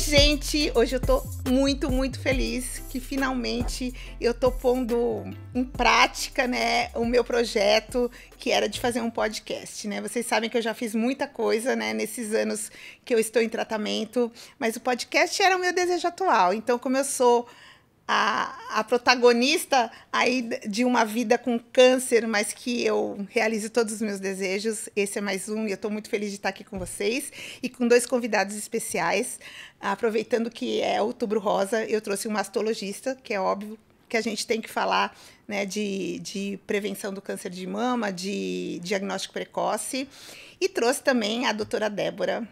gente! Hoje eu tô muito, muito feliz que finalmente eu tô pondo em prática, né, o meu projeto, que era de fazer um podcast, né? Vocês sabem que eu já fiz muita coisa, né, nesses anos que eu estou em tratamento, mas o podcast era o meu desejo atual. Então, como eu sou a protagonista aí de uma vida com câncer, mas que eu realizo todos os meus desejos. Esse é mais um, e eu estou muito feliz de estar aqui com vocês e com dois convidados especiais. Aproveitando que é Outubro Rosa, eu trouxe um mastologista, que é óbvio que a gente tem que falar, né, de prevenção do câncer de mama, de diagnóstico precoce, e trouxe também a doutora Débora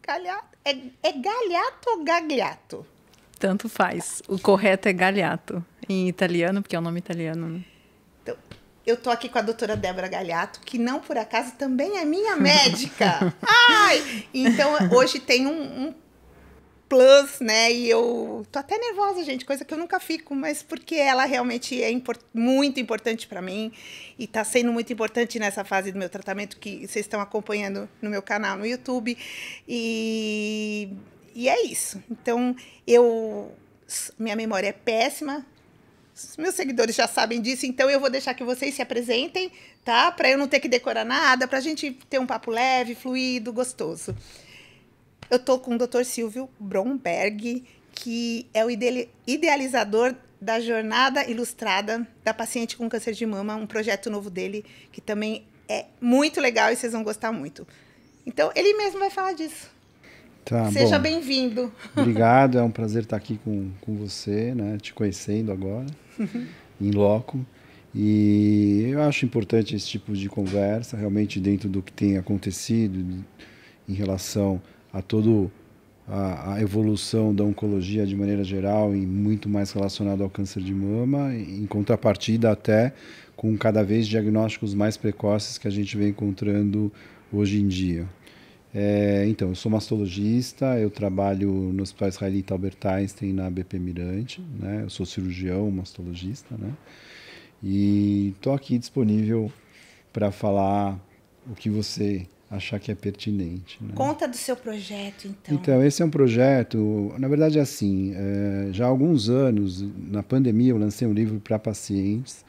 Gagliato. É Gagliato ou Gagliato? Tanto faz. O correto é Gagliato, em italiano, porque é o nome italiano, né? Então, eu tô aqui com a doutora Débora Gagliato, que não por acaso também é minha médica. Ai! Então, hoje tem um plus, né? E eu tô até nervosa, gente, coisa que eu nunca fico, mas porque ela realmente é muito importante para mim e tá sendo muito importante nessa fase do meu tratamento que vocês estão acompanhando no meu canal no YouTube. E é isso. Então, minha memória é péssima. Os meus seguidores já sabem disso, então eu vou deixar que vocês se apresentem, tá? Para eu não ter que decorar nada, para a gente ter um papo leve, fluido, gostoso. Eu tô com o Dr. Silvio Bromberg, que é o idealizador da Jornada Ilustrada da Paciente com Câncer de Mama, um projeto novo dele, que também é muito legal e vocês vão gostar muito. Então, ele mesmo vai falar disso. Tá, seja bem-vindo. Obrigado, é um prazer estar aqui com você, né? Te conhecendo agora, em loco. E eu acho importante esse tipo de conversa, realmente dentro do que tem acontecido em relação a toda a evolução da oncologia de maneira geral e muito mais relacionado ao câncer de mama, em contrapartida até com cada vez diagnósticos mais precoces que a gente vem encontrando hoje em dia. Então, eu sou mastologista, eu trabalho no Hospital Israelita Albert Einstein, na BP Mirante, né? Eu sou cirurgião, mastologista, né? E estou aqui disponível para falar o que você achar que é pertinente, né? Conta do seu projeto, então. Então, esse é um projeto, na verdade é assim, já há alguns anos, na pandemia eu lancei um livro para pacientes,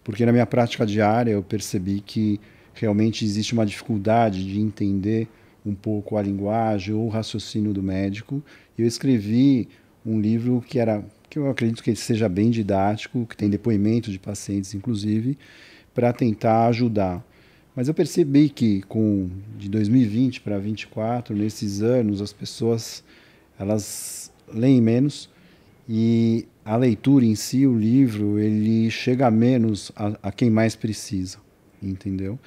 porque na minha prática diária eu percebi que realmente existe uma dificuldade de entender um pouco a linguagem ou o raciocínio do médico. Eu escrevi um livro que eu acredito que ele seja bem didático, que tem depoimento de pacientes, inclusive, para tentar ajudar. Mas eu percebi que de 2020 para 2024, nesses anos, as pessoas elas leem menos e a leitura em si, o livro, ele chega menos a quem mais precisa, entendeu?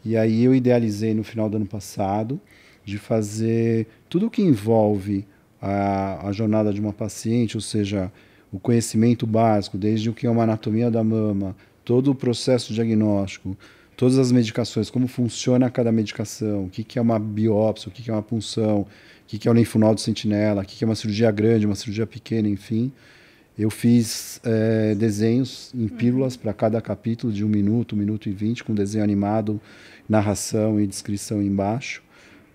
E aí eu idealizei no final do ano passado de fazer tudo o que envolve a jornada de uma paciente, ou seja, o conhecimento básico, desde o que é uma anatomia da mama, todo o processo diagnóstico, todas as medicações, como funciona cada medicação, o que é uma biópsia, o que é uma punção, o que é o linfonodo sentinela, o que é uma cirurgia grande, uma cirurgia pequena, enfim. Eu fiz desenhos em pílulas para cada capítulo de 1 minuto, 1 minuto e 20, com desenho animado, narração e descrição embaixo,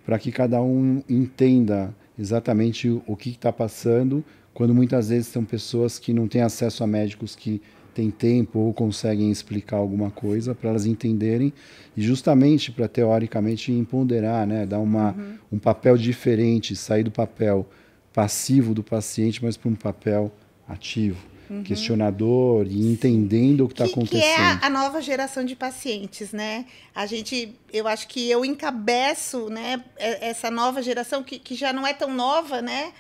para que cada um entenda exatamente o que está passando, quando muitas vezes são pessoas que não têm acesso a médicos que têm tempo ou conseguem explicar alguma coisa, para elas entenderem, e justamente para, teoricamente, empoderar, né? Dar um papel diferente, sair do papel passivo do paciente, mas para um papel ativo, questionador e entendendo o que está acontecendo. Que é a nova geração de pacientes, né? Eu acho que eu encabeço, né, essa nova geração que já não é tão nova, né?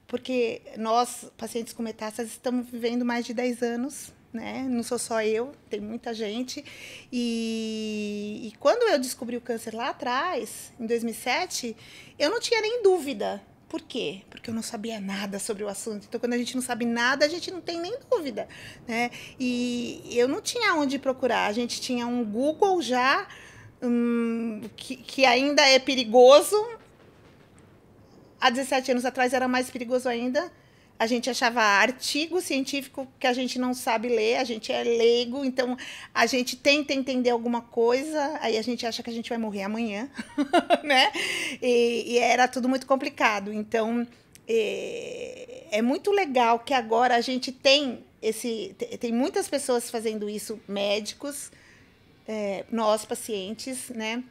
Porque nós, pacientes com metástases, estamos vivendo mais de 10 anos, né? Não sou só eu, tem muita gente. E quando eu descobri o câncer lá atrás, em 2007, eu não tinha nem dúvida. Por quê? Porque eu não sabia nada sobre o assunto. Então, quando a gente não sabe nada, a gente não tem nem dúvida, né? E eu não tinha onde procurar. A gente tinha um Google já, que ainda é perigoso. Há 17 anos atrás era mais perigoso ainda. a gente achava artigo científico que a gente não sabe ler, a gente é leigo, então a gente tenta entender alguma coisa, aí a gente acha que a gente vai morrer amanhã, né? E era tudo muito complicado. Então, é muito legal que agora a gente tem muitas pessoas fazendo isso, médicos, nós, pacientes, né?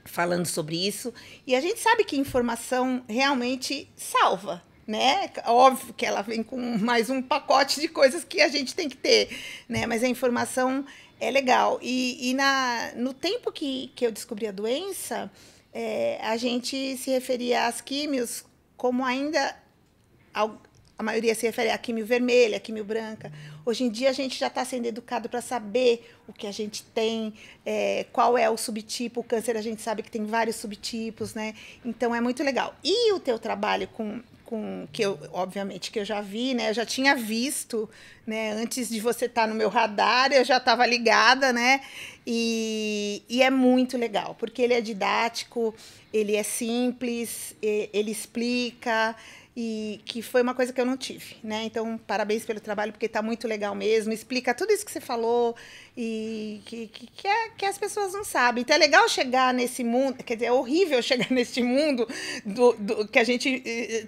Falando sobre isso. E a gente sabe que informação realmente salva, né? Óbvio que ela vem com mais um pacote de coisas que a gente tem que ter, né? Mas a informação é legal. E no tempo que eu descobri a doença, a gente se referia às químios como ainda... A maioria se refere à químio vermelha, à químio branca. Hoje em dia, a gente já está sendo educado para saber o que a gente tem, qual é o subtipo. O câncer, a gente sabe que tem vários subtipos, né? Então, é muito legal. E o teu trabalho com que eu, obviamente, que eu já vi, né? Eu já tinha visto, né? Antes de você estar no meu radar, eu já estava ligada, né? E é muito legal, porque ele é didático, ele é simples, ele explica... E que foi uma coisa que eu não tive, né? Então, parabéns pelo trabalho, porque está muito legal mesmo. Explica tudo isso que você falou e que as pessoas não sabem. Então, é legal chegar nesse mundo... Quer dizer, é horrível chegar nesse mundo que a gente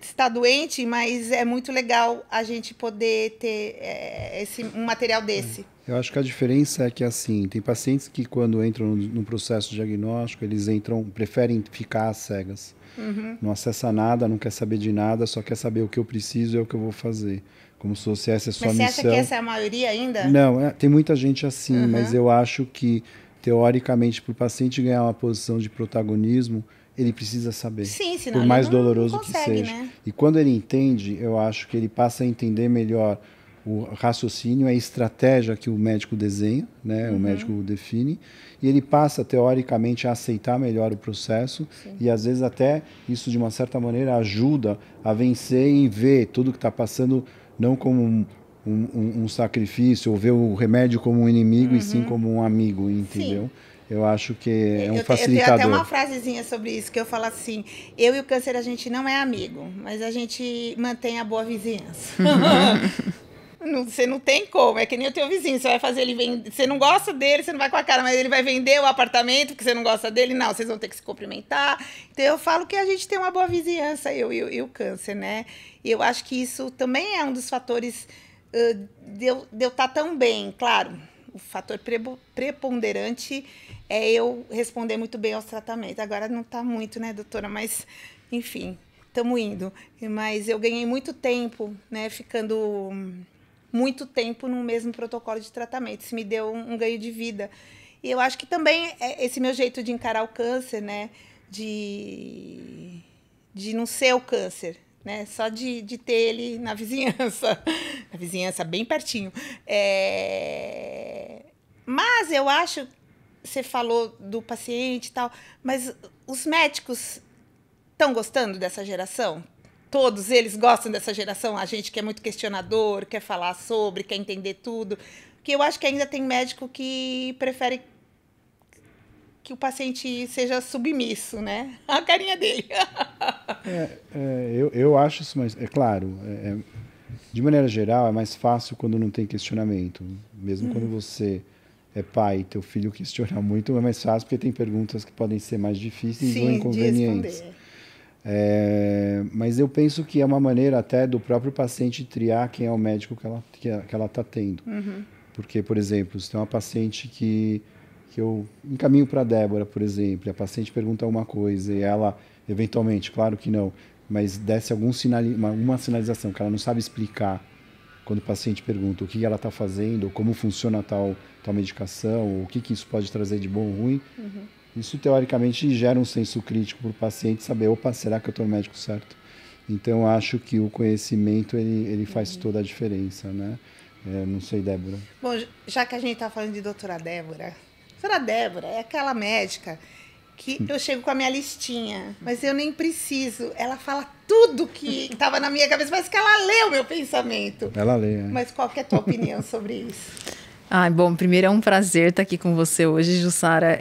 está doente, mas é muito legal a gente poder ter um material desse. Eu acho que a diferença é que, assim, tem pacientes que, quando entram num processo diagnóstico, eles preferem ficar às cegas. Uhum. Não acessa nada, não quer saber de nada, só quer saber o que eu preciso e o que eu vou fazer. Como se fosse essa a sua missão. Mas você acha que essa é a maioria ainda? Não, tem muita gente assim, mas eu acho que, teoricamente, para o paciente ganhar uma posição de protagonismo, ele precisa saber. Sim, senão por mais ele não doloroso consegue, que seja. Né? E quando ele entende, eu acho que ele passa a entender melhor o raciocínio, a estratégia que o médico desenha, né? O médico define, e ele passa, teoricamente, a aceitar melhor o processo. Sim. E, às vezes, até isso, de uma certa maneira, ajuda a vencer e ver tudo que está passando, não como um sacrifício, ou ver o remédio como um inimigo, e sim como um amigo, entendeu? Sim. Eu acho que é um facilitador. Eu tenho até uma frasezinha sobre isso, que eu falo assim: eu e o câncer, a gente não é amigo, mas a gente mantém a boa vizinhança. Você não tem como, é que nem o teu vizinho, você vai fazer ele vender, você não gosta dele, você não vai com a cara, mas ele vai vender o apartamento porque você não gosta dele, não, vocês vão ter que se cumprimentar. Então eu falo que a gente tem uma boa vizinhança, eu e o câncer, né? E eu acho que isso também é um dos fatores de eu estar tão bem. Claro, o fator preponderante é eu responder muito bem aos tratamentos. Agora não está muito, né, doutora? Mas, enfim, estamos indo. Mas eu ganhei muito tempo, né, ficando... muito tempo no mesmo protocolo de tratamento. Isso me deu um ganho de vida. E eu acho que também esse meu jeito de encarar o câncer, né? De não ser o câncer, né? Só de ter ele na vizinhança. Na vizinhança, bem pertinho. Mas eu acho... Você falou do paciente e tal, mas os médicos estão gostando dessa geração? Todos eles gostam dessa geração, a gente que é muito questionador, quer falar sobre, quer entender tudo. Porque eu acho que ainda tem médico que prefere que o paciente seja submisso, né? A carinha dele. Eu acho isso, mas é claro, de maneira geral, é mais fácil quando não tem questionamento. Mesmo quando você é pai e teu filho questiona muito, é mais fácil porque tem perguntas que podem ser mais difíceis ou inconvenientes. De responder. Mas eu penso que é uma maneira até do próprio paciente triar quem é o médico que ela está tendo. Porque, por exemplo, se tem uma paciente que eu encaminho para a Débora, por exemplo, e a paciente pergunta uma coisa e ela, eventualmente, claro que não, mas desse uma sinalização que ela não sabe explicar quando o paciente pergunta o que ela está fazendo, ou como funciona tal medicação, ou o que isso pode trazer de bom ou ruim, isso, teoricamente, gera um senso crítico para o paciente saber, opa, será que eu estou no médico certo? Então, acho que o conhecimento, ele faz toda a diferença, né? Não sei, Débora. Bom, já que a gente está falando de doutora Débora é aquela médica que eu chego com a minha listinha, mas eu nem preciso. Ela fala tudo que estava na minha cabeça, parece que ela lê o meu pensamento. Ela lê, Mas qual que é a tua opinião sobre isso? Bom, primeiro é um prazer estar aqui com você hoje, Jussara.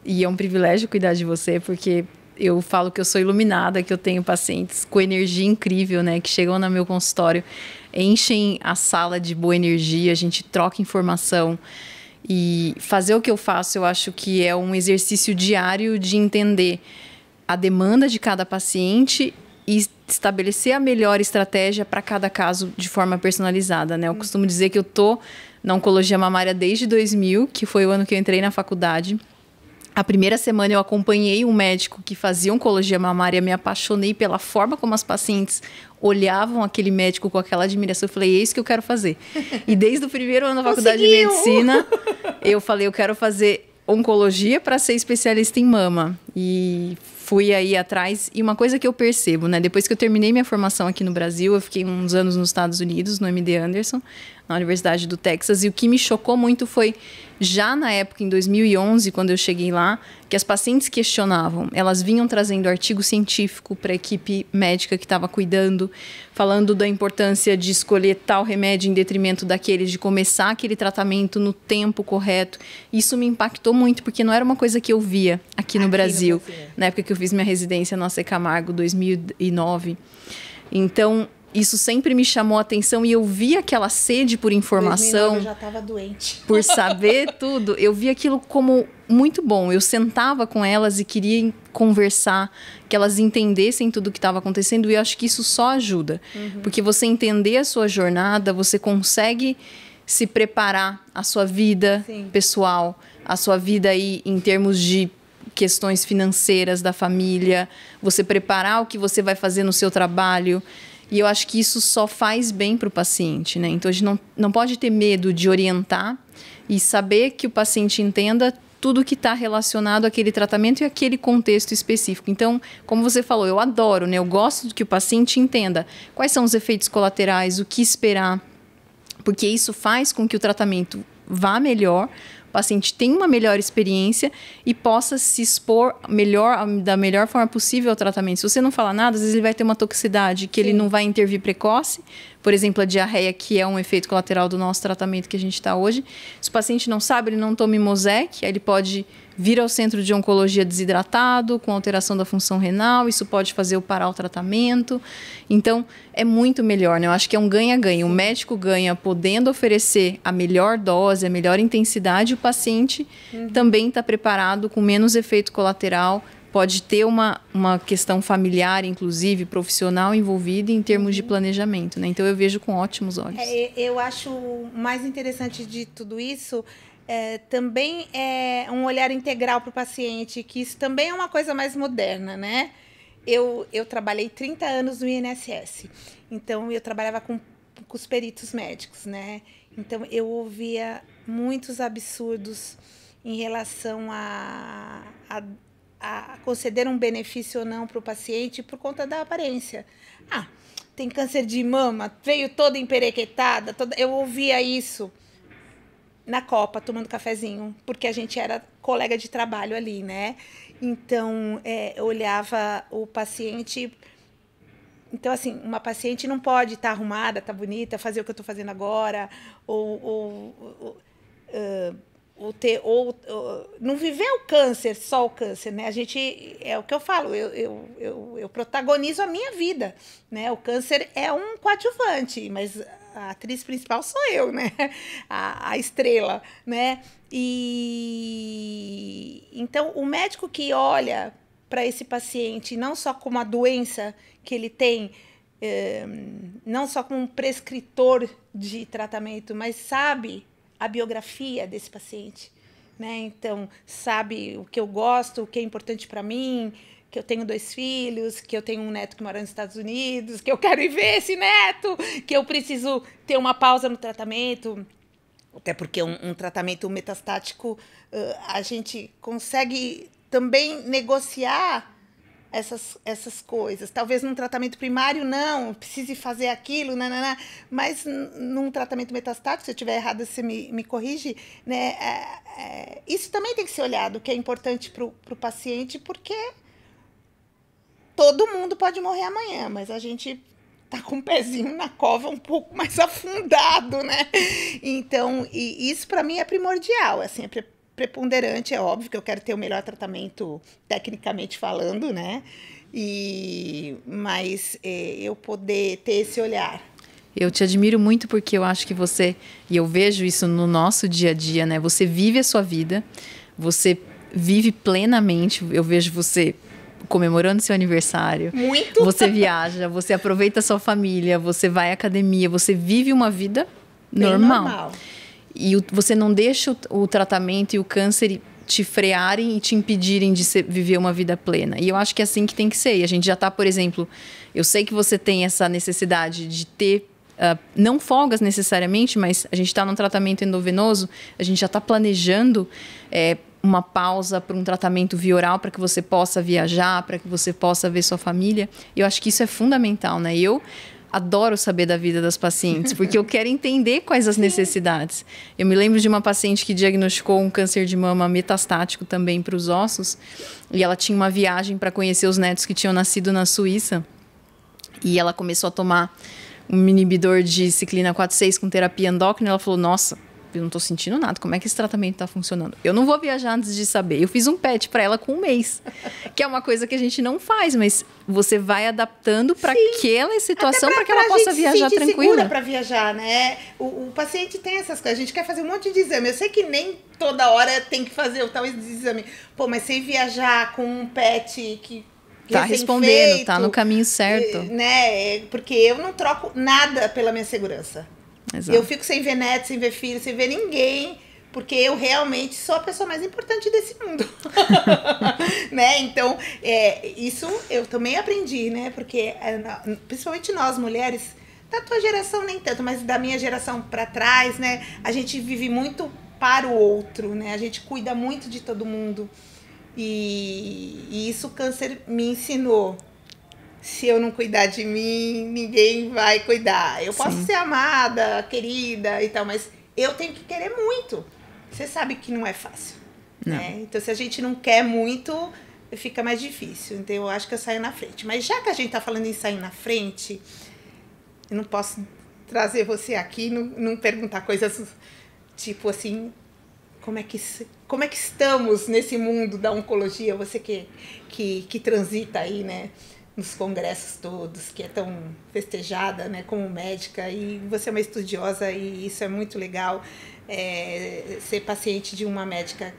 E é um privilégio cuidar de você, porque Eu falo que eu sou iluminada, que eu tenho pacientes com energia incrível, né? Que chegam no meu consultório, enchem a sala de boa energia, a gente troca informação. E fazer o que eu faço, eu acho que é um exercício diário de entender a demanda de cada paciente e estabelecer a melhor estratégia para cada caso de forma personalizada, né? Eu costumo dizer que eu tô na oncologia mamária desde 2000, que foi o ano que eu entrei na faculdade. A primeira semana eu acompanhei um médico que fazia oncologia mamária, me apaixonei pela forma como as pacientes olhavam aquele médico com aquela admiração. Eu falei, é isso que eu quero fazer. E desde o primeiro ano da faculdade de medicina, eu falei, eu quero fazer oncologia para ser especialista em mama. E fui aí atrás. E uma coisa que eu percebo, né? Depois que eu terminei minha formação aqui no Brasil, eu fiquei uns anos nos Estados Unidos, no MD Anderson, na Universidade do Texas. E o que me chocou muito foi, já na época, em 2011, quando eu cheguei lá, que as pacientes questionavam. Elas vinham trazendo artigo científico para a equipe médica que estava cuidando, falando da importância de escolher tal remédio em detrimento daqueles, de começar aquele tratamento no tempo correto. Isso me impactou muito, porque não era uma coisa que eu via aqui no Brasil, na época que eu fiz minha residência no AC Camargo, 2009. Então, isso sempre me chamou a atenção e eu vi aquela sede por informação. 2009 eu já estava doente. Por saber tudo. Eu vi aquilo como muito bom. Eu sentava com elas e queria conversar, que elas entendessem tudo o que estava acontecendo, e eu acho que isso só ajuda. Porque você entender a sua jornada, você consegue se preparar a sua vida pessoal, a sua vida aí em termos de questões financeiras da família, você preparar o que você vai fazer no seu trabalho. E eu acho que isso só faz bem para o paciente, né? Então, a gente não pode ter medo de orientar e saber que o paciente entenda tudo que está relacionado àquele tratamento e àquele contexto específico. Então, como você falou, eu adoro, né? Eu gosto de que o paciente entenda quais são os efeitos colaterais, o que esperar, porque isso faz com que o tratamento vá melhor, o paciente tenha uma melhor experiência e possa se expor da melhor forma possível ao tratamento. Se você não falar nada, às vezes ele vai ter uma toxicidade que ele não vai intervir precoce. Por exemplo, a diarreia, que é um efeito colateral do nosso tratamento que a gente está hoje. Se o paciente não sabe, ele não toma Imosec, aí ele pode vir ao centro de oncologia desidratado, com alteração da função renal, isso pode fazer eu parar o tratamento. Então, é muito melhor, né? Eu acho que é um ganha-ganha. O médico ganha podendo oferecer a melhor dose, a melhor intensidade, e o paciente também está preparado com menos efeito colateral, pode ter uma questão familiar, inclusive, profissional envolvida em termos de planejamento, né? Então, eu vejo com ótimos olhos. Eu acho mais interessante de tudo isso também é um olhar integral para o paciente, que isso também é uma coisa mais moderna, né? Eu trabalhei 30 anos no INSS, então eu trabalhava com os peritos médicos, né? Então eu ouvia muitos absurdos em relação a conceder um benefício ou não para o paciente por conta da aparência. Tem câncer de mama, veio toda emperequetada, eu ouvia isso na Copa, tomando cafezinho, porque a gente era colega de trabalho ali, né? Então, eu olhava o paciente. Então, assim, uma paciente não pode estar arrumada, estar bonita, fazer o que eu estou fazendo agora, não viver o câncer, só o câncer, né? A gente, é o que eu falo, eu protagonizo a minha vida, né? O câncer é um coadjuvante, mas a atriz principal sou eu, né? A estrela, né? E então o médico que olha para esse paciente não só como a doença que ele tem, não só como um prescritor de tratamento, mas sabe a biografia desse paciente, né? Então, sabe o que eu gosto, o que é importante para mim, que eu tenho 2 filhos, que eu tenho um neto que mora nos Estados Unidos, que eu quero ir ver esse neto, que eu preciso ter uma pausa no tratamento, até porque um tratamento metastático, a gente consegue também negociar essas coisas. Talvez num tratamento primário não, precise fazer aquilo, mas num tratamento metastático, se eu estiver errado, você me corrige, né? Isso também tem que ser olhado, que é importante para o paciente, porque todo mundo pode morrer amanhã, mas a gente tá com o pezinho na cova um pouco mais afundado, né? Então, isso para mim é primordial, assim, preponderante, é óbvio que eu quero ter o melhor tratamento tecnicamente falando, né? Mas eu poder ter esse olhar. Eu te admiro muito porque eu acho que você, e eu vejo isso no nosso dia a dia, né? Você vive a sua vida, você vive plenamente, eu vejo você comemorando seu aniversário. Muito! Você viaja, você aproveita a sua família, você vai à academia, você vive uma vida normal. E você não deixa o tratamento e o câncer te frearem e te impedirem de viver uma vida plena. E eu acho que é assim que tem que ser. E a gente já está, por exemplo, eu sei que você tem essa necessidade de ter, não folgas necessariamente, mas a gente está num tratamento endovenoso, a gente já está planejando uma pausa para um tratamento via oral para que você possa viajar, para que você possa ver sua família. E eu acho que isso é fundamental, né? Eu adoro saber da vida das pacientes, porque eu quero entender quais as necessidades. Eu me lembro de uma paciente que diagnosticou um câncer de mama metastático também para os ossos, e ela tinha uma viagem para conhecer os netos que tinham nascido na Suíça, e ela começou a tomar um inibidor de ciclina 4/6 com terapia endócrina, e ela falou, nossa, eu não estou sentindo nada, como é que esse tratamento está funcionando? Eu não vou viajar antes de saber. Eu fiz um PET para ela com 1 mês, que é uma coisa que a gente não faz, mas você vai adaptando para aquela situação para que ela possa viajar tranquila. Segura para viajar, né? O paciente tem essas coisas, a gente quer fazer um monte de exame. Eu sei que nem toda hora tem que fazer o tal exame. Pô, mas sem viajar com um PET que tá respondendo, tá no caminho certo. Né? Porque eu não troco nada pela minha segurança. Exato. Eu fico sem ver neto, sem ver filho, sem ver ninguém, porque eu realmente sou a pessoa mais importante desse mundo. Né? Então, isso eu também aprendi, né? Porque, principalmente nós, mulheres, da tua geração nem tanto, mas da minha geração para trás, né? A gente vive muito para o outro, né? A gente cuida muito de todo mundo. E isso o câncer me ensinou. Se eu não cuidar de mim, ninguém vai cuidar. Eu posso ser amada, querida e tal, mas eu tenho que querer muito. Você sabe que não é fácil. Né? Então, se a gente não quer muito, fica mais difícil. Então, eu acho que eu saio na frente. Mas já que a gente está falando em sair na frente, eu não posso trazer você aqui e não perguntar coisas tipo assim, como é que estamos nesse mundo da oncologia? Você que transita aí, né? Nos congressos todos, que é tão festejada, né, como médica, e você é uma estudiosa e isso é muito legal, ser paciente de uma médica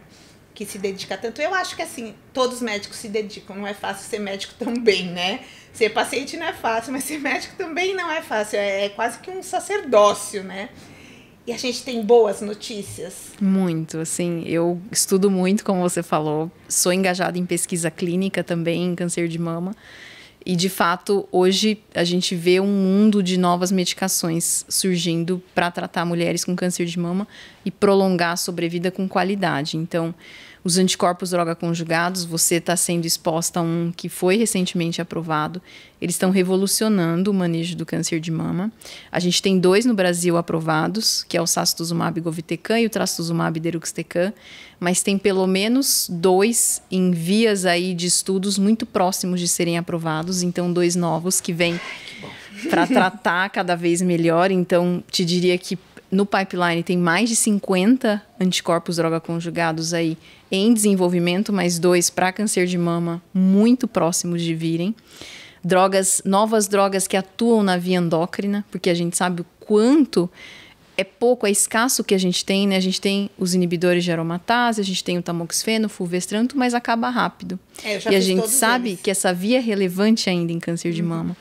que se dedica tanto. Eu acho que assim, todos os médicos se dedicam, não é fácil ser médico também, né? Ser paciente não é fácil, mas ser médico também não é fácil, é quase que um sacerdócio, né? E a gente tem boas notícias. Muito, assim, eu estudo muito, como você falou, sou engajada em pesquisa clínica também, em câncer de mama. E, de fato, hoje a gente vê um mundo de novas medicações surgindo para tratar mulheres com câncer de mama e prolongar a sobrevida com qualidade. Então, os anticorpos droga conjugados, você está sendo exposta a um que foi recentemente aprovado. Eles estão revolucionando o manejo do câncer de mama. A gente tem 2 no Brasil aprovados, que é o sacituzumab govitecan e o trastuzumab deruxtecan, mas tem pelo menos 2 em vias aí de estudos muito próximos de serem aprovados. Então, 2 novos que vêm para tratar cada vez melhor. Então, te diria que no pipeline tem mais de 50 anticorpos droga conjugados aí em desenvolvimento, mais 2 para câncer de mama muito próximos de virem. Novas drogas que atuam na via endócrina, porque a gente sabe o quanto é pouco, é escasso que a gente tem, né? A gente tem os inibidores de aromatase, a gente tem o tamoxifeno, o fulvestranto, mas acaba rápido. E a gente sabe que essa via é relevante ainda em câncer de mama.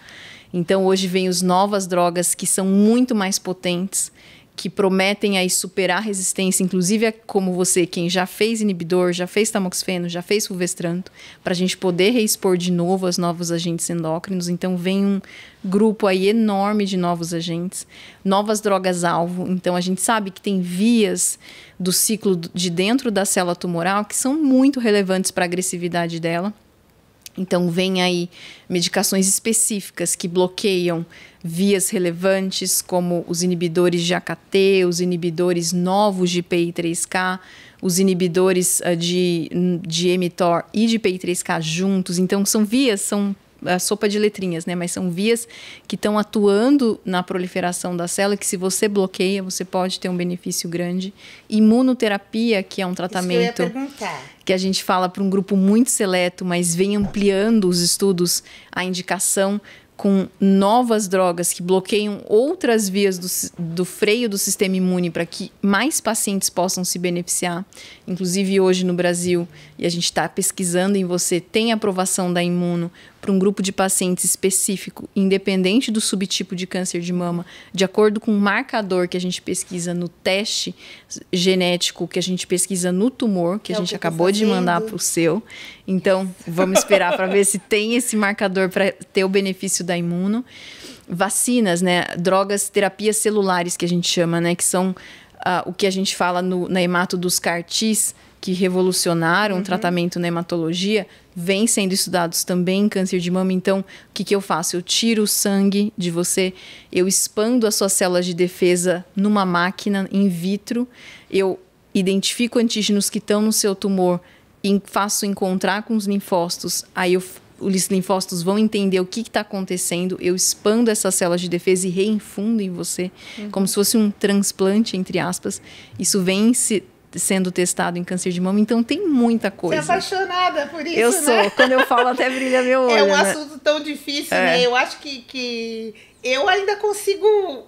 Então, hoje vem as novas drogas que são muito mais potentes, que prometem aí superar a resistência, inclusive como você, quem já fez inibidor, já fez tamoxifeno, já fez fulvestranto, para a gente poder reexpor de novo os novos agentes endócrinos. Então, vem um grupo aí enorme de novos agentes, novas drogas-alvo. Então, a gente sabe que tem vias do ciclo de dentro da célula tumoral que são muito relevantes para a agressividade dela. Então, vem aí medicações específicas que bloqueiam vias relevantes, como os inibidores de AKT, os inibidores novos de PI3K, os inibidores de mTOR e de PI3K juntos. Então, são vias, são a sopa de letrinhas, né? Mas são vias que estão atuando na proliferação da célula, que se você bloqueia, você pode ter um benefício grande. Imunoterapia, que é um tratamento que a gente fala para um grupo muito seleto, mas vem ampliando os estudos, a indicação com novas drogas que bloqueiam outras vias do freio do sistema imune para que mais pacientes possam se beneficiar. Inclusive hoje no Brasil, e a gente está pesquisando em você, tem aprovação da Imuno para um grupo de pacientes específico, independente do subtipo de câncer de mama, de acordo com um marcador que a gente pesquisa no teste genético, que a gente pesquisa no tumor, que a gente acabou de mandar para o seu. Então, vamos esperar para ver se tem esse marcador para ter o benefício da Imuno. Vacinas, né? Drogas, terapias celulares, que a gente chama, né? Que são o que a gente fala na hemato dos CAR-Ts, que revolucionaram o tratamento na hematologia, vêm sendo estudados também em câncer de mama. Então, o que eu faço? Eu tiro o sangue de você, eu expando as suas células de defesa numa máquina in vitro, eu identifico antígenos que estão no seu tumor e faço encontrar com os linfócitos, aí os linfócitos vão entender o que está acontecendo, eu expando essas células de defesa e reinfundo em você, como se fosse um transplante, entre aspas. Isso vem sendo testado em câncer de mama, então tem muita coisa. Você é apaixonada por isso, eu sou, né? Quando eu falo até brilha meu olho. É um assunto tão difícil, né? Eu acho que eu ainda consigo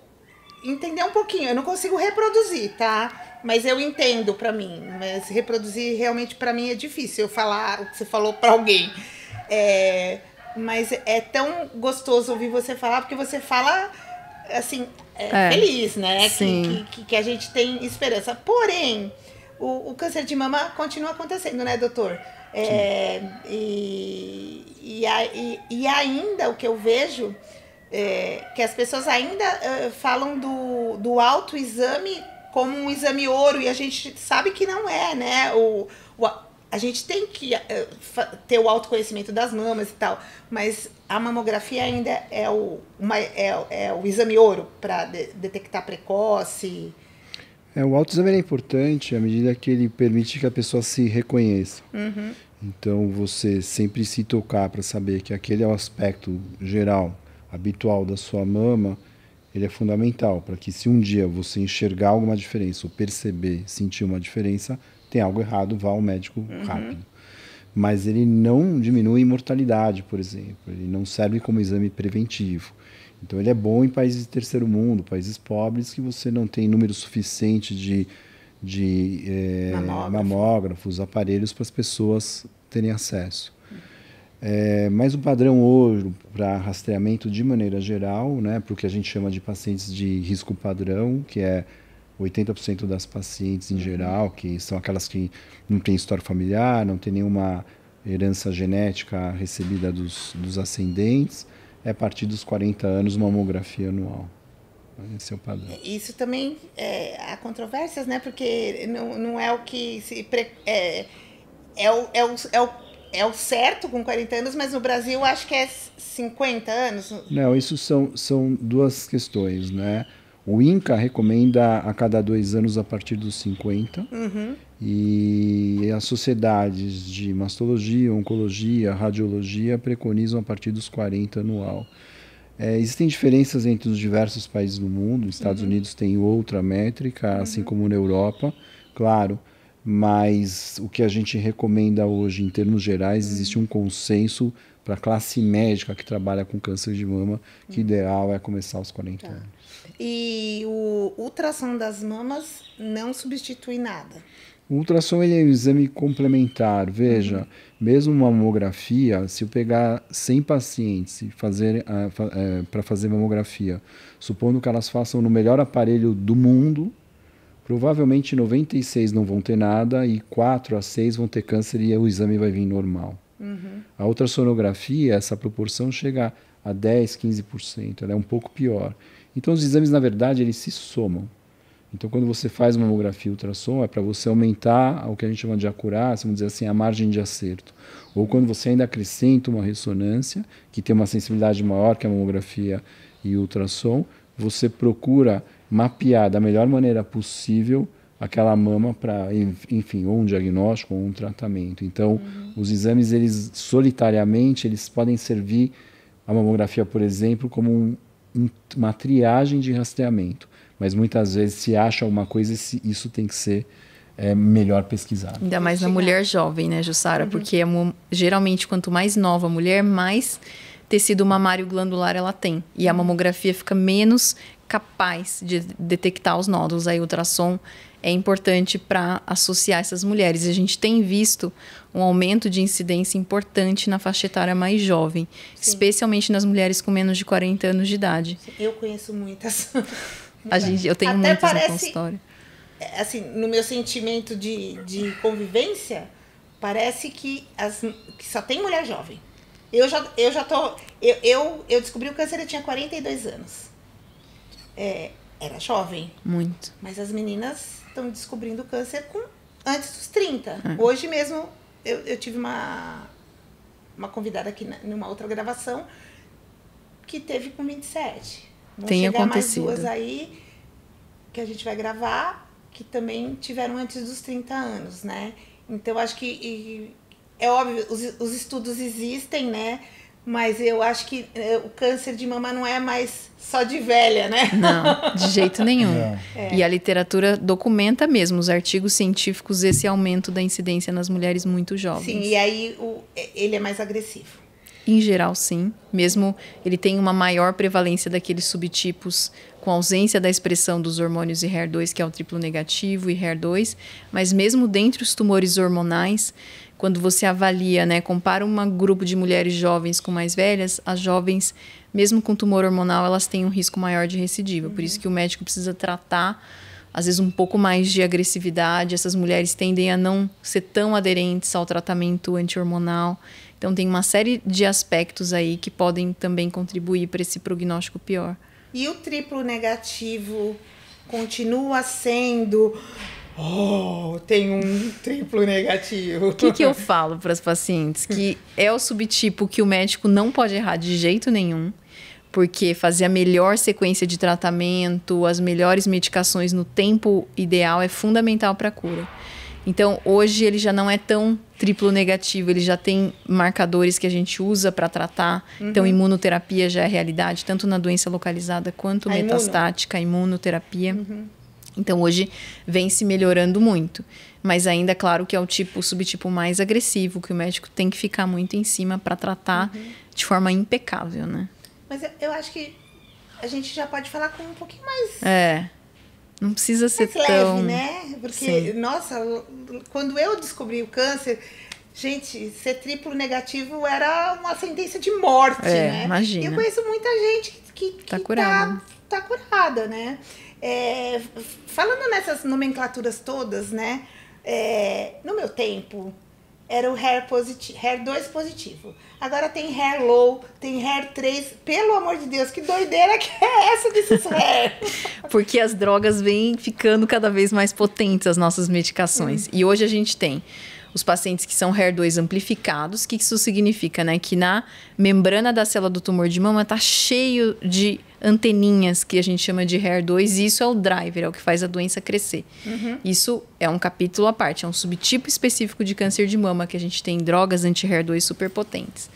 entender um pouquinho, eu não consigo reproduzir, tá? Mas eu entendo pra mim, mas reproduzir realmente pra mim é difícil, eu falar o que você falou pra alguém. Mas é tão gostoso ouvir você falar, porque você fala assim, feliz, né? Que a gente tem esperança. Porém, o câncer de mama continua acontecendo, né, doutor? E ainda o que eu vejo que as pessoas ainda falam do autoexame como um exame ouro, e a gente sabe que não é, né? A gente tem que ter o autoconhecimento das mamas e tal, mas a mamografia ainda é o exame ouro para detectar precoce. O autoexame é importante à medida que ele permite que a pessoa se reconheça. Então, você sempre se tocar para saber que aquele é o aspecto geral, habitual da sua mama, ele é fundamental para que, se um dia você enxergar alguma diferença ou perceber, sentir uma diferença, tem algo errado, vá ao médico rápido. Mas ele não diminui a mortalidade, por exemplo. Ele não serve como exame preventivo. Então, ele é bom em países de terceiro mundo, países pobres, que você não tem número suficiente de mamógrafos, aparelhos para as pessoas terem acesso. Mas o padrão ouro para rastreamento, de maneira geral, né, para o que a gente chama de pacientes de risco padrão, que é 80% das pacientes em geral, que são aquelas que não têm história familiar, não tem nenhuma herança genética recebida dos ascendentes, é a partir dos 40 anos, mamografia anual. Esse é o padrão. Isso também há controvérsias, né? Porque não é o que se... É o certo com 40 anos, mas no Brasil acho que é 50 anos. Não, isso são duas questões, né? O INCA recomenda a cada 2 anos a partir dos 50, e as sociedades de mastologia, oncologia, radiologia preconizam a partir dos 40 anual. Existem diferenças entre os diversos países do mundo. Os Estados Unidos tem outra métrica, assim como na Europa, claro, mas o que a gente recomenda hoje, em termos gerais, existe um consenso para a classe médica que trabalha com câncer de mama, que o ideal é começar aos 40 anos. E o ultrassom das mamas não substitui nada? O ultrassom ele é um exame complementar. Veja, mesmo uma mamografia, se eu pegar 100 pacientes e para fazer mamografia, supondo que elas façam no melhor aparelho do mundo, provavelmente 96 não vão ter nada e 4 a 6 vão ter câncer e o exame vai vir normal. A ultrassonografia, essa proporção chega a 10, 15%, ela é um pouco pior. Então, os exames, na verdade, eles se somam. Então, quando você faz uma mamografia e ultrassom, é para você aumentar o que a gente chama de acurácia, vamos dizer assim, a margem de acerto. Ou quando você ainda acrescenta uma ressonância, que tem uma sensibilidade maior que a mamografia e o ultrassom, você procura mapear da melhor maneira possível aquela mama para, enfim, ou um diagnóstico ou um tratamento. Então, os exames, eles solitariamente, eles podem servir, a mamografia, por exemplo, como uma triagem de rastreamento. Mas muitas vezes se acha uma coisa, isso tem que ser melhor pesquisado. Ainda mais na mulher jovem, né, Jussara? Porque geralmente, quanto mais nova a mulher, mais tecido mamário glandular ela tem. E a mamografia fica menos capaz de detectar os nódulos. Aí o ultrassom é importante para associar essas mulheres. E a gente tem visto um aumento de incidência importante na faixa etária mais jovem, especialmente nas mulheres com menos de 40 anos de idade. Eu conheço muitas. Eu tenho até muitas parece, no consultório. Assim, no meu sentimento de convivência, parece que só tem mulher jovem. Eu descobri o câncer, eu tinha 42 anos. Era jovem. Muito. Mas as meninas estão descobrindo o câncer antes dos 30. Hoje mesmo, eu tive uma convidada aqui numa outra gravação que teve com 27. Tem acontecido. Mais duas aí que a gente vai gravar que também tiveram antes dos 30 anos, né? Então, acho que é óbvio, os estudos existem, né? Mas eu acho que o câncer de mama não é mais só de velha, né? Não, de jeito nenhum. E a literatura documenta mesmo, os artigos científicos, esse aumento da incidência nas mulheres muito jovens. Sim, e aí ele é mais agressivo. Em geral, sim. Mesmo ele tem uma maior prevalência daqueles subtipos com ausência da expressão dos hormônios e HER2, que é o triplo negativo e HER2. Mas mesmo dentre os tumores hormonais, quando você avalia, né, compara um grupo de mulheres jovens com mais velhas, as jovens, mesmo com tumor hormonal, elas têm um risco maior de recidiva. Por isso que o médico precisa tratar, às vezes, um pouco mais de agressividade. Essas mulheres tendem a não ser tão aderentes ao tratamento anti-hormonal. Então, tem uma série de aspectos aí que podem também contribuir para esse prognóstico pior. E o triplo negativo continua sendo... tem um triplo negativo. O que eu falo para as pacientes? Que é o subtipo que o médico não pode errar de jeito nenhum, porque fazer a melhor sequência de tratamento, as melhores medicações no tempo ideal é fundamental para a cura. Então, hoje ele já não é tão triplo negativo, ele já tem marcadores que a gente usa para tratar. Então, imunoterapia já é realidade, tanto na doença localizada quanto metastática, imunoterapia. Então, hoje vem se melhorando muito. Mas ainda, claro, que é o subtipo mais agressivo, que o médico tem que ficar muito em cima para tratar de forma impecável, né? Mas eu acho que a gente já pode falar com um pouquinho mais... Não precisa ser mais tão... leve, né? Porque, nossa, quando eu descobri o câncer, gente, ser triplo negativo era uma sentença de morte, né? Imagina. E eu conheço muita gente que tá curada. Tá curada, né? Falando nessas nomenclaturas todas, né? No meu tempo, era o HER2 positivo. Agora tem HER low, tem HER3. Pelo amor de Deus, que doideira que é essa desses HER? Porque as drogas vêm ficando cada vez mais potentes, as nossas medicações. E hoje a gente tem os pacientes que são HER2 amplificados. O que isso significa, né? Que na membrana da célula do tumor de mama está cheio de anteninhas, que a gente chama de HER2, e isso é o driver, é o que faz a doença crescer. Isso é um capítulo à parte, é um subtipo específico de câncer de mama, que a gente tem drogas anti-HER2 superpotentes.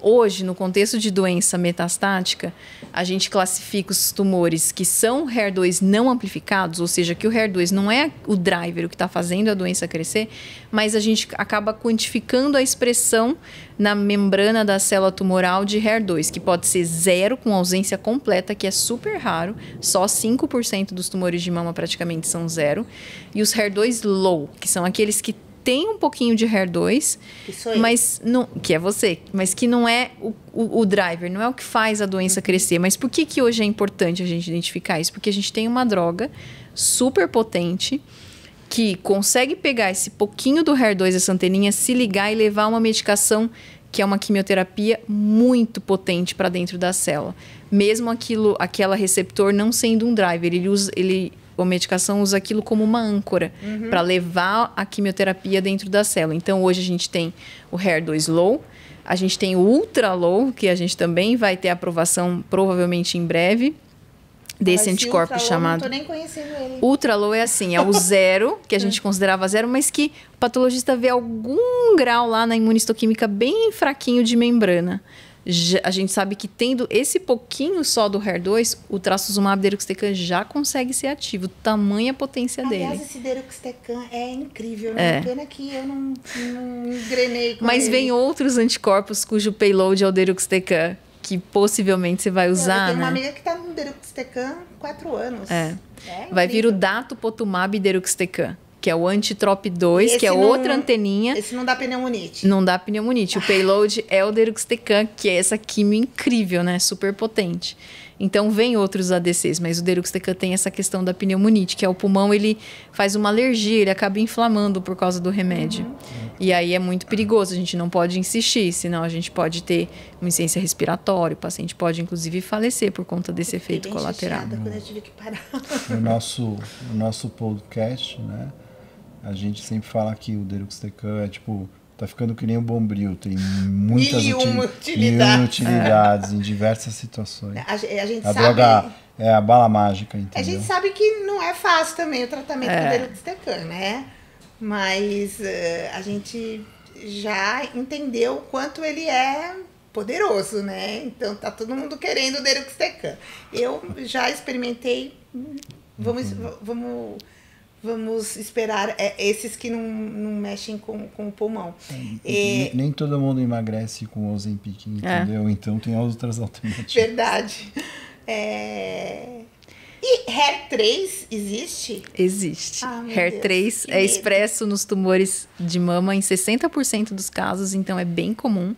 Hoje, no contexto de doença metastática, a gente classifica os tumores que são HER2 não amplificados, ou seja, que o HER2 não é o driver, o que está fazendo a doença crescer, mas a gente acaba quantificando a expressão na membrana da célula tumoral de HER2, que pode ser 0 com ausência completa, que é super raro, só 5% dos tumores de mama praticamente são 0, e os HER2 low, que são aqueles que tem um pouquinho de HER2, mas não, que é você, mas que não é o driver, não é o que faz a doença crescer. Mas por que hoje é importante a gente identificar isso? Porque a gente tem uma droga super potente que consegue pegar esse pouquinho do HER2, essa anteninha, se ligar e levar uma medicação que é uma quimioterapia muito potente para dentro da célula. Mesmo aquela receptor não sendo um driver, a medicação usa aquilo como uma âncora para levar a quimioterapia dentro da célula. Então, hoje a gente tem o HER2 low, a gente tem o ultra low, que a gente também vai ter aprovação provavelmente em breve, desse anticorpo chamado... Não tô nem conhecendo ele. Ultralow é assim, é o 0, que a gente considerava 0, mas que o patologista vê algum grau lá na imunistoquímica bem fraquinho de membrana. A gente sabe que tendo esse pouquinho só do HER2, o trastuzumab deruxtecan já consegue ser ativo, tamanha potência dele. Aliás, esse deruxtecan é incrível, né? Pena que eu não engrenei com Mas ele. vem outros anticorpos cujo payload é o deruxtecan, que possivelmente você vai usar, eu tenho né? uma amiga que tá no deruxtecan há 4 anos. Vai vir o datopotumab deruxtecan, que é o anti-TROP2, que é outra anteninha. Esse não dá pneumonite. Não dá pneumonite. O payload é o deruxtecan, que é essa quimio incrível, né? Super potente. Então, vem outros ADCs, mas o deruxtecan tem essa questão da pneumonite, que é o pulmão, ele faz uma alergia, ele acaba inflamando por causa do remédio. E aí é muito perigoso, a gente não pode insistir, senão a gente pode ter uma insuficiência respiratória, o paciente pode, inclusive, falecer por conta desse efeito colateral. Quando eu tive que parar. No nosso podcast, né, a gente sempre fala que o deruxtecan é tipo... Tá ficando que nem o Bombril, tem muitas utilidades em diversas situações. A gente a sabe... droga é a bala mágica, entendeu? A gente sabe que não é fácil também o tratamento do deruxtecan, né? Mas a gente já entendeu o quanto ele é poderoso, né? Então tá todo mundo querendo o deruxtecan. Eu já experimentei, vamos esperar esses que não mexem com o pulmão. Nem todo mundo emagrece com o Ozempic, entendeu? Então tem outras alternativas. Verdade. E HER3 existe? Existe. Meu HER3 é expresso nos tumores de mama em 60% dos casos, então é bem comum.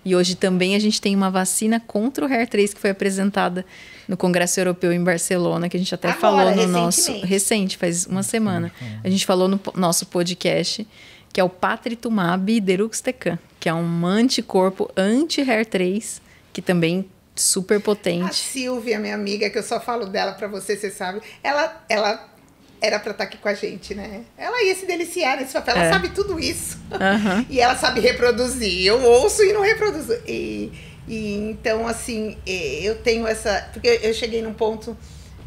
E hoje também a gente tem uma vacina contra o HER3 que foi apresentada no Congresso Europeu em Barcelona, que a gente até falou no nosso... Recente, faz uma semana. A gente falou no nosso podcast, que é o patritumab deruxtecan, que é um anticorpo anti-HER3, que também super potente. A Silvia, minha amiga, que eu só falo dela pra você sabe, ela era pra estar aqui com a gente, né? Ela ia se deliciar nesse papel, ela sabe tudo isso. E ela sabe reproduzir. Eu ouço e não reproduzo. E então, assim, eu tenho essa... Porque eu cheguei num ponto,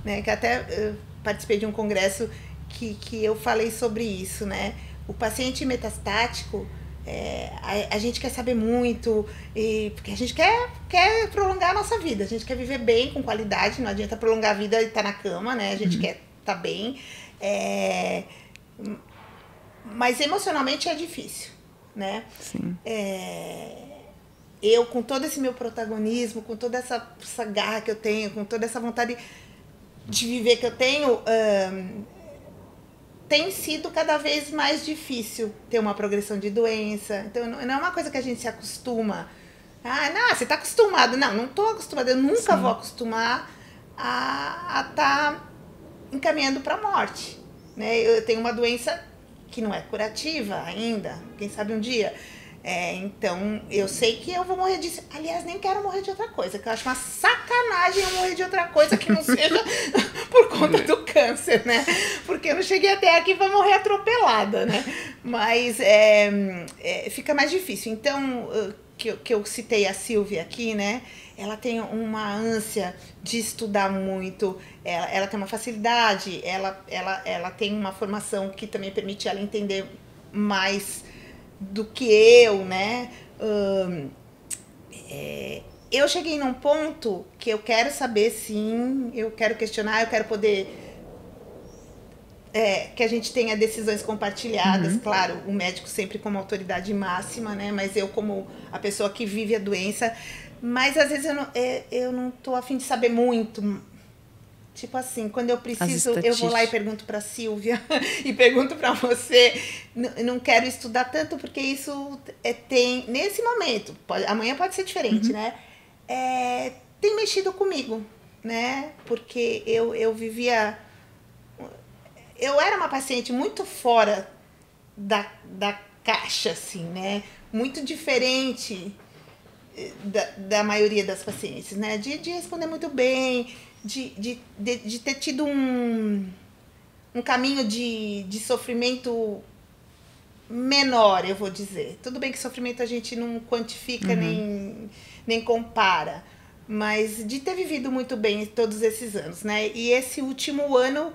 né, que até participei de um congresso que eu falei sobre isso, né? O paciente metastático, a gente quer saber muito, porque a gente quer prolongar a nossa vida, a gente quer viver bem, com qualidade, não adianta prolongar a vida e estar na cama, né? A gente quer estar bem. Mas emocionalmente é difícil, né? Sim. Eu, com todo esse meu protagonismo, com toda essa garra que eu tenho, com toda essa vontade de viver que eu tenho, tem sido cada vez mais difícil ter uma progressão de doença. Então, não é uma coisa que a gente se acostuma. Não, você está acostumado. Não estou acostumada. Eu nunca vou acostumar a estar encaminhando para a morte. Né? Eu tenho uma doença que não é curativa ainda, quem sabe um dia. Então, eu sei que eu vou morrer disso. Aliás, nem quero morrer de outra coisa, que eu acho uma sacanagem eu morrer de outra coisa que não seja por conta do câncer, né? Porque eu não cheguei até aqui para morrer atropelada, né? Mas fica mais difícil. Então, que eu citei a Silvia aqui, né? Ela tem uma ânsia de estudar muito, ela tem uma facilidade, ela tem uma formação que também permite ela entender mais do que eu, né? Eu cheguei num ponto que eu quero saber, sim, eu quero questionar, eu quero poder... que a gente tenha decisões compartilhadas, claro, o médico sempre como autoridade máxima, né? Mas eu como a pessoa que vive a doença... Mas às vezes eu não tô a fim de saber muito. Tipo assim, quando eu preciso, eu vou lá e pergunto para Silvia e pergunto para você. Não quero estudar tanto porque isso tem, nesse momento, amanhã pode ser diferente, né? Tem mexido comigo, né? Porque eu vivia... Eu era uma paciente muito fora da caixa, assim, né? Muito diferente... Da maioria das pacientes, né? De responder muito bem, de ter tido um caminho de sofrimento menor, eu vou dizer. Tudo bem que sofrimento a gente não quantifica nem compara, mas de ter vivido muito bem todos esses anos, né? E esse último ano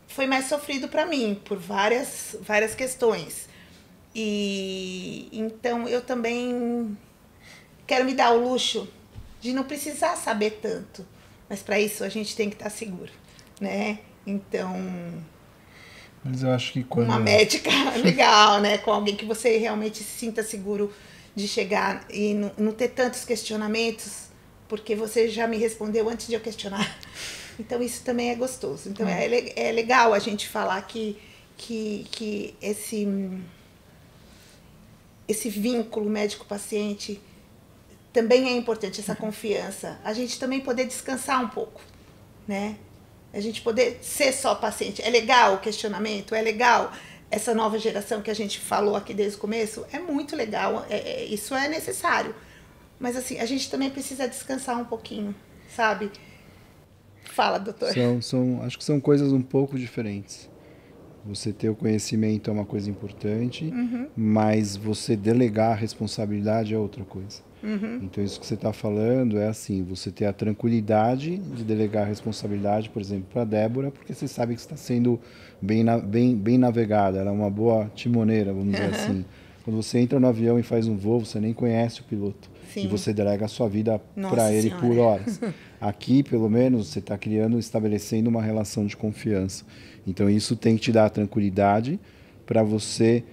foi mais sofrido para mim, por várias questões. E então eu também quero me dar o luxo de não precisar saber tanto, mas para isso a gente tem que estar seguro, né? Então, mas eu acho que quando uma médica legal, né? Com alguém que você realmente se sinta seguro de chegar e não ter tantos questionamentos, porque você já me respondeu antes de eu questionar. Então isso também é gostoso. Então é legal a gente falar que esse vínculo médico-paciente também é importante, essa confiança. A gente também poder descansar um pouco, né? A gente poder ser só paciente. É legal o questionamento, é legal essa nova geração que a gente falou aqui desde o começo, é muito legal, isso é necessário. Mas assim, a gente também precisa descansar um pouquinho, sabe? Fala, doutor. Acho que são coisas um pouco diferentes. Você ter o conhecimento é uma coisa importante, mas você delegar a responsabilidade é outra coisa. Então, isso que você está falando é assim, você ter a tranquilidade de delegar a responsabilidade, por exemplo, para a Débora, porque você sabe que está sendo bem navegada, ela é uma boa timoneira, vamos dizer assim. Quando você entra no avião e faz um voo, você nem conhece o piloto. Sim. E você delega a sua vida para ele por horas. Aqui, pelo menos, você está estabelecendo uma relação de confiança. Então, isso tem que te dar a tranquilidade para você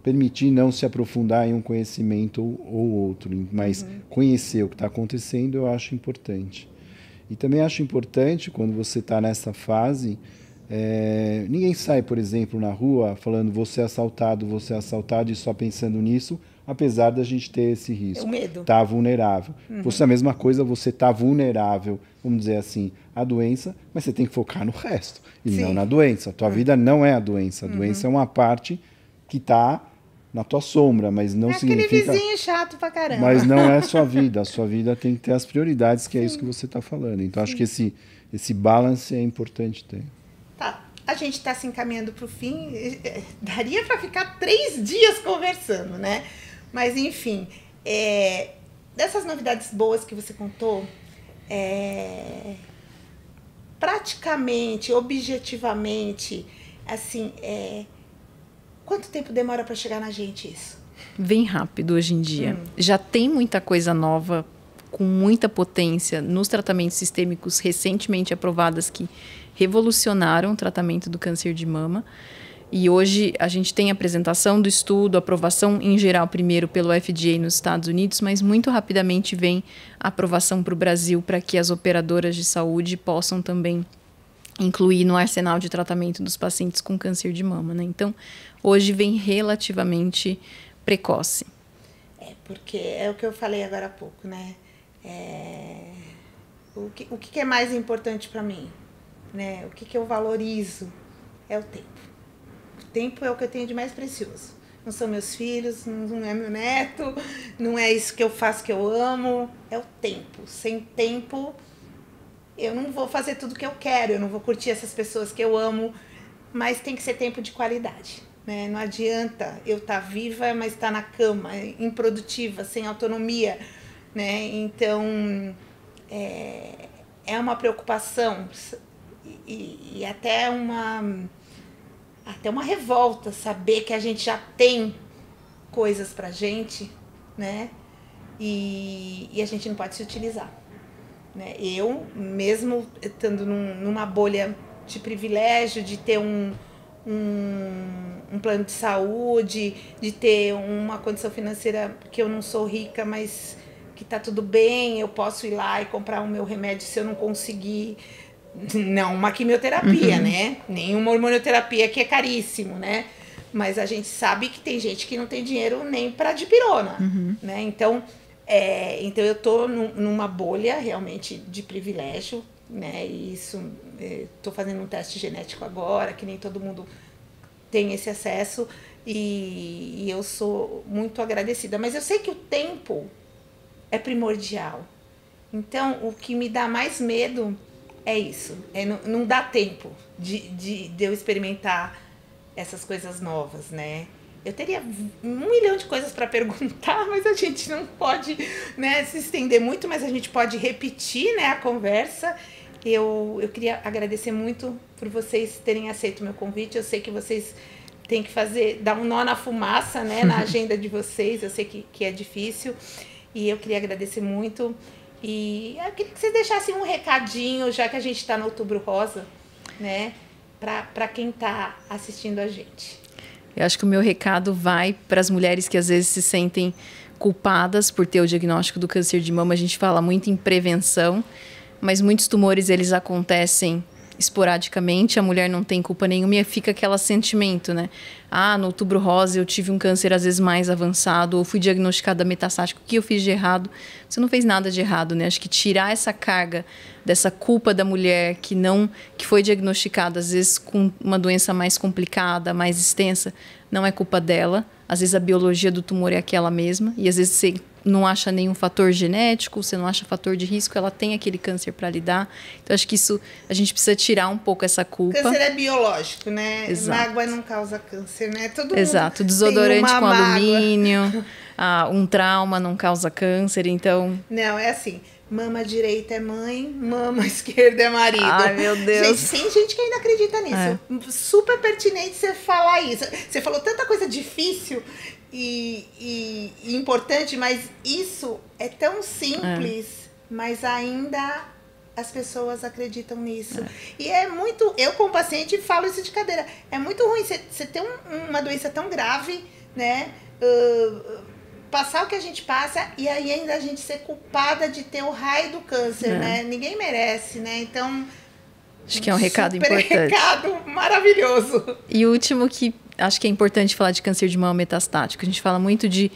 permitir não se aprofundar em um conhecimento ou outro, mas conhecer o que está acontecendo eu acho importante. E também acho importante, quando você está nessa fase, ninguém sai, por exemplo, na rua falando você é assaltado e só pensando nisso, apesar da gente ter esse risco. O medo. Tá vulnerável. Você é a mesma coisa, você tá vulnerável, vamos dizer assim, à doença, mas você tem que focar no resto, e não na doença. A tua vida não é a doença. A doença é uma parte que está na tua sombra, mas não significa... aquele vizinho chato pra caramba. Mas não é sua vida. A sua vida tem que ter as prioridades, que é isso que você está falando. Então, acho que esse balance é importante ter. Tá. A gente está se encaminhando para o fim. Daria para ficar 3 dias conversando, né? Mas, enfim, dessas novidades boas que você contou, praticamente, objetivamente, assim, quanto tempo demora para chegar na gente isso? Vem rápido hoje em dia. Já tem muita coisa nova, com muita potência, nos tratamentos sistêmicos recentemente aprovadas que revolucionaram o tratamento do câncer de mama. E hoje a gente tem a apresentação do estudo, aprovação em geral primeiro pelo FDA nos Estados Unidos, mas muito rapidamente vem a aprovação para o Brasil para que as operadoras de saúde possam também incluir no arsenal de tratamento dos pacientes com câncer de mama, né? Então, hoje vem relativamente precoce. Porque é o que eu falei agora há pouco, né? O que é mais importante para mim? Né? O que eu valorizo é o tempo. O tempo é o que eu tenho de mais precioso. Não são meus filhos, não é meu neto, não é isso que eu faço que eu amo, é o tempo. Sem tempo, eu não vou fazer tudo que eu quero, eu não vou curtir essas pessoas que eu amo, mas tem que ser tempo de qualidade, né? Não adianta eu estar viva, mas estar na cama, improdutiva, sem autonomia, né? Então, é uma preocupação e até uma revolta saber que a gente já tem coisas pra gente, né? E a gente não pode se utilizar. Né? Eu, mesmo estando numa bolha de privilégio, de ter um plano de saúde, de ter uma condição financeira que eu não sou rica, mas que tá tudo bem, eu posso ir lá e comprar o meu remédio se eu não conseguir. Não uma quimioterapia, né? Nenhuma hormonioterapia, que é caríssimo, né? Mas a gente sabe que tem gente que não tem dinheiro nem para dipirona, né? Então eu tô numa bolha realmente de privilégio, né? E isso, tô fazendo um teste genético agora, que nem todo mundo tem esse acesso, e eu sou muito agradecida. Mas eu sei que o tempo é primordial. Então, o que me dá mais medo é isso, não dá tempo de eu experimentar essas coisas novas, né? Eu teria 1 milhão de coisas para perguntar, mas a gente não pode, né, se estender muito, mas a gente pode repetir, né, a conversa. Eu queria agradecer muito por vocês terem aceito o meu convite. Eu sei que vocês têm que dar um nó na fumaça, né, na agenda de vocês. Eu sei que é difícil. E eu queria agradecer muito. E eu queria que vocês deixassem um recadinho, já que a gente está no Outubro Rosa, né, para quem está assistindo a gente. Eu acho que o meu recado vai para as mulheres que às vezes se sentem culpadas por ter o diagnóstico do câncer de mama. A gente fala muito em prevenção, mas muitos tumores eles acontecem esporadicamente, a mulher não tem culpa nenhuma e fica aquele sentimento, né? Ah, no Outubro Rosa eu tive um câncer às vezes mais avançado ou fui diagnosticada metastático, o que eu fiz de errado? Você não fez nada de errado, né? Acho que tirar essa carga dessa culpa da mulher que foi diagnosticada às vezes com uma doença mais complicada, mais extensa, não é culpa dela. Às vezes a biologia do tumor é aquela mesma e às vezes você não acha nenhum fator genético, você não acha fator de risco, ela tem aquele câncer para lidar. Então, acho que isso, a gente precisa tirar um pouco essa culpa. Câncer é biológico, né? Exato. Mágoa não causa câncer, né? Todo Exato. mundo Desodorante tem uma com mágoa. alumínio, um trauma não causa câncer, então... Não, é assim, mama direita é mãe, mama esquerda é marido. Ai, meu Deus. Gente, tem gente que ainda acredita nisso. Super pertinente você falar isso. Você falou tanta coisa difícil e importante, mas isso é tão simples, mas ainda as pessoas acreditam nisso. E é muito... Eu, como paciente, falo isso de cadeira. É muito ruim você ter uma doença tão grave, né? Passar o que a gente passa e aí ainda a gente ser culpada de ter o raio do câncer, né? Ninguém merece, né? Então... Acho que é um recado importante. Recado maravilhoso. E o último que acho que é importante falar de câncer de mama metastático. A gente fala muito de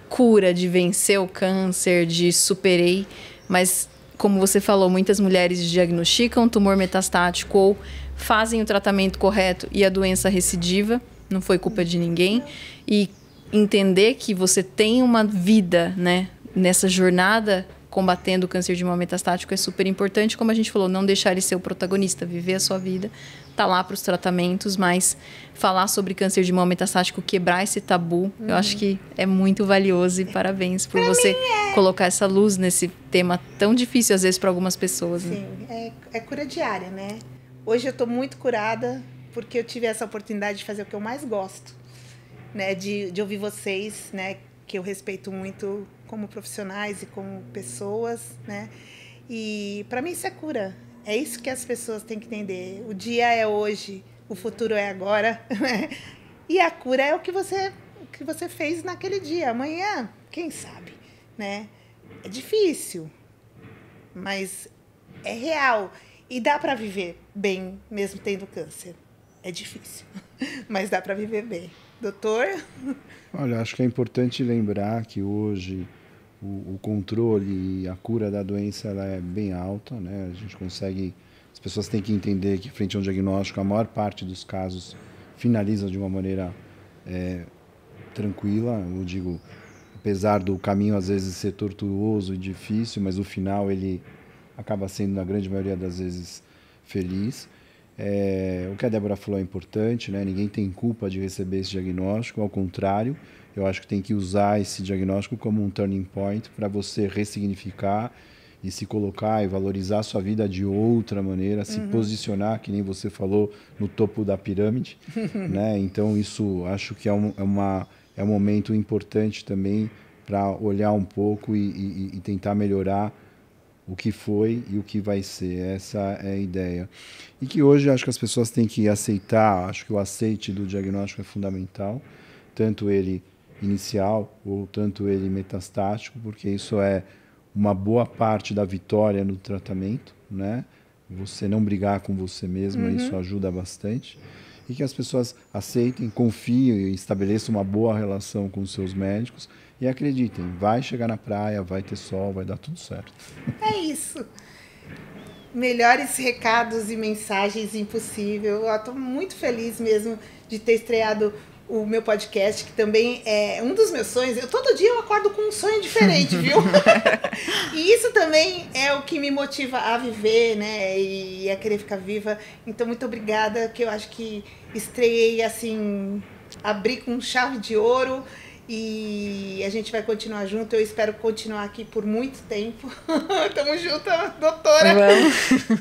cura, de vencer o câncer, de superei, mas como você falou, muitas mulheres diagnosticam tumor metastático ou fazem o tratamento correto e a doença recidiva, não foi culpa de ninguém. E entender que você tem uma vida, né, nessa jornada combatendo o câncer de mama metastático é super importante. Como a gente falou, não deixar ele ser o protagonista, viver a sua vida, tá lá para os tratamentos, mas falar sobre câncer de mama metastático, quebrar esse tabu, eu acho que é muito valioso e parabéns por você colocar essa luz nesse tema tão difícil às vezes para algumas pessoas. Né? Sim, é cura diária, né? Hoje eu estou muito curada porque eu tive essa oportunidade de fazer o que eu mais gosto, né? De ouvir vocês, né? Que eu respeito muito como profissionais e como pessoas, né? E para mim isso é cura. É isso que as pessoas têm que entender. O dia é hoje, o futuro é agora, né? E a cura é o que você fez naquele dia. Amanhã, quem sabe, né? É difícil, mas é real. E dá para viver bem mesmo tendo câncer. É difícil, mas dá para viver bem. Doutor? Olha, acho que é importante lembrar que hoje o controle e a cura da doença ela é bem alta, né? A gente consegue... As pessoas têm que entender que, frente a um diagnóstico, a maior parte dos casos finaliza de uma maneira tranquila. Eu digo, apesar do caminho às vezes ser tortuoso e difícil, mas o final ele acaba sendo, na grande maioria das vezes, feliz. O que a Débora falou é importante, né? Ninguém tem culpa de receber esse diagnóstico, ao contrário, eu acho que tem que usar esse diagnóstico como um turning point para você ressignificar e se colocar e valorizar a sua vida de outra maneira, se posicionar, que nem você falou, no topo da pirâmide, né? Então isso acho que é um momento importante também para olhar um pouco e tentar melhorar o que foi e o que vai ser. Essa é a ideia. E que hoje acho que as pessoas têm que aceitar, acho que o aceite do diagnóstico é fundamental, tanto ele inicial ou tanto ele metastático, porque isso é uma boa parte da vitória no tratamento, né? Você não brigar com você mesma, isso ajuda bastante. E que as pessoas aceitem, confiem e estabeleçam uma boa relação com os seus médicos e acreditem, vai chegar na praia, vai ter sol, vai dar tudo certo. É isso. Melhores recados e mensagens impossível. Eu estou muito feliz mesmo de ter estreado o meu podcast, que também é um dos meus sonhos. Todo dia eu acordo com um sonho diferente, viu? E isso também é o que me motiva a viver, né? E a querer ficar viva. Então, muito obrigada, que eu acho que estreiei, assim, abrir com chave de ouro. E a gente vai continuar junto. Eu espero continuar aqui por muito tempo. Tamo junto, doutora.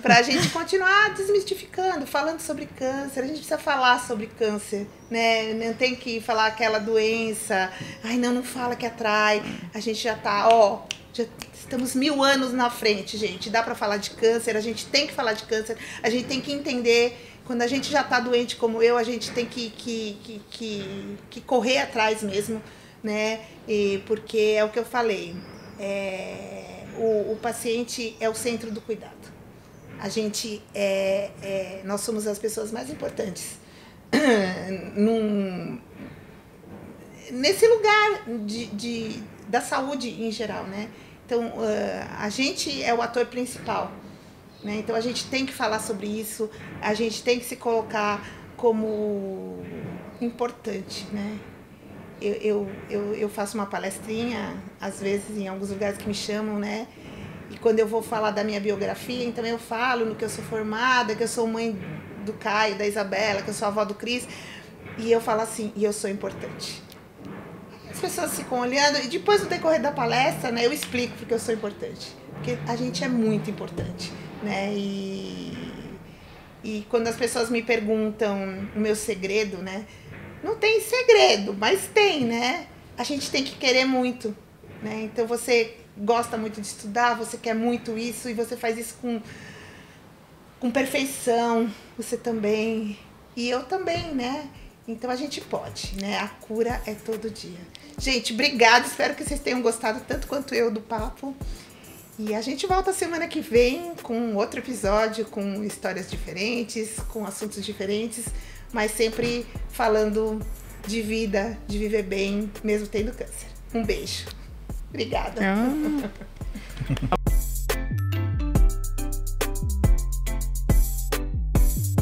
Pra gente continuar desmistificando, falando sobre câncer. A gente precisa falar sobre câncer, né? Não tem que falar aquela doença. Ai, não fala que atrai. A gente já tá, já estamos 1000 anos na frente, gente. Dá pra falar de câncer, a gente tem que falar de câncer. A gente tem que entender... Quando a gente já está doente como eu, a gente tem que correr atrás mesmo, né? Porque é o que eu falei, o paciente é o centro do cuidado. A gente nós somos as pessoas mais importantes nesse lugar da saúde em geral, né? Então, a gente é o ator principal. Né? Então a gente tem que falar sobre isso, a gente tem que se colocar como importante, né? Eu faço uma palestrinha, às vezes em alguns lugares que me chamam, né? E quando eu vou falar da minha biografia, então eu falo no que eu sou formada, que eu sou mãe do Caio, da Isabela, que eu sou avó do Cris, e eu falo assim, e eu sou importante. As pessoas ficam olhando, e depois no decorrer da palestra, né, eu explico porque eu sou importante. Porque a gente é muito importante. Né? E quando as pessoas me perguntam o meu segredo, né? Não tem segredo, mas tem, né? A gente tem que querer muito, né? Então você gosta muito de estudar, você quer muito isso e você faz isso com perfeição, você também, e eu também, né? Então a gente pode, né? A cura é todo dia. Gente, obrigada, espero que vocês tenham gostado tanto quanto eu do papo. E a gente volta semana que vem com outro episódio, com histórias diferentes, com assuntos diferentes, mas sempre falando de vida, de viver bem, mesmo tendo câncer. Um beijo. Obrigada.